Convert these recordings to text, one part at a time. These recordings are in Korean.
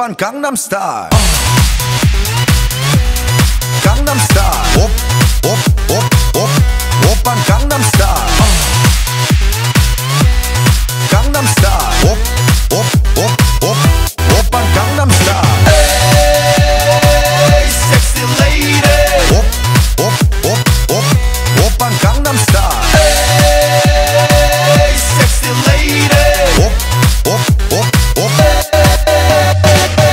오빤 강남스타일 강남스타일 오빤 강남스타일 강남스타일 오빤 강남스타일 에이 섹시 레이디 오빤 강남스타일 에이 섹시 레이디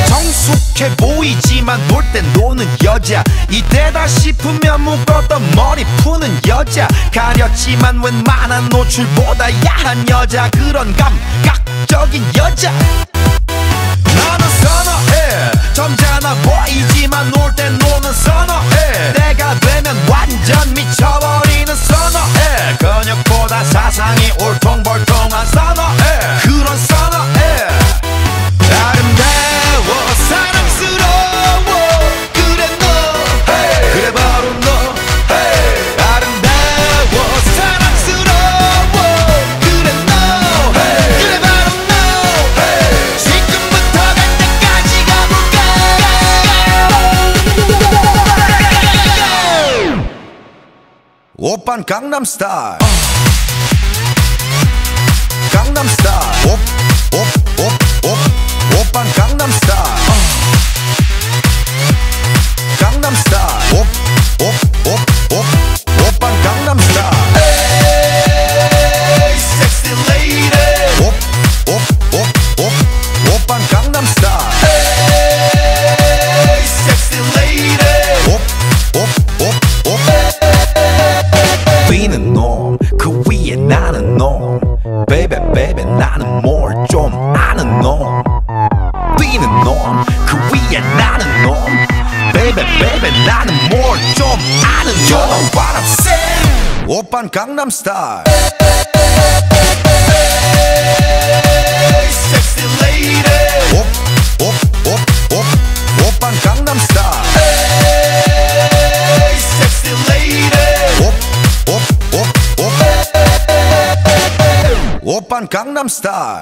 성숙해 보이지만 놀 땐 노는 여자 이때다 싶으면 묶었던 머리 푸는 여자 가렸지만 웬만한 노출보다 야한 여자 그런 감각적인 여자 나는 선호해 점잖아 보이지만 놀 땐 노는 선호해 내가 되면 완전 미쳐버리는 선호해 근육보다 사상이 울퉁불퉁한 선호해 그런 선호해 아름다워 사랑스러워 그래 너 hey. 그래 바로 너 hey. 아름다워 사랑스러워 그래 너 hey. 그래 바로 너 hey. 지금부터 갈 때까지 가볼까 오빤 강남스타일 강남스타일 오빤 강남스타일 강남스타일 오빤 강남스타일 에이 섹시 레이디 오빤 강남스타일 에이 섹시 레이디 B는 놈 그 위에 나는 놈 Baby baby 나는 뭘 좀 아는 놈 B는 놈 그 위에 나는 놈 Baby baby 나는 뭘 좀 아는 놈 You know what I'm saying 오빤 강남스타일 Sexy lady 오빤 강남스타일 Sexy lady 오빤 강남스타일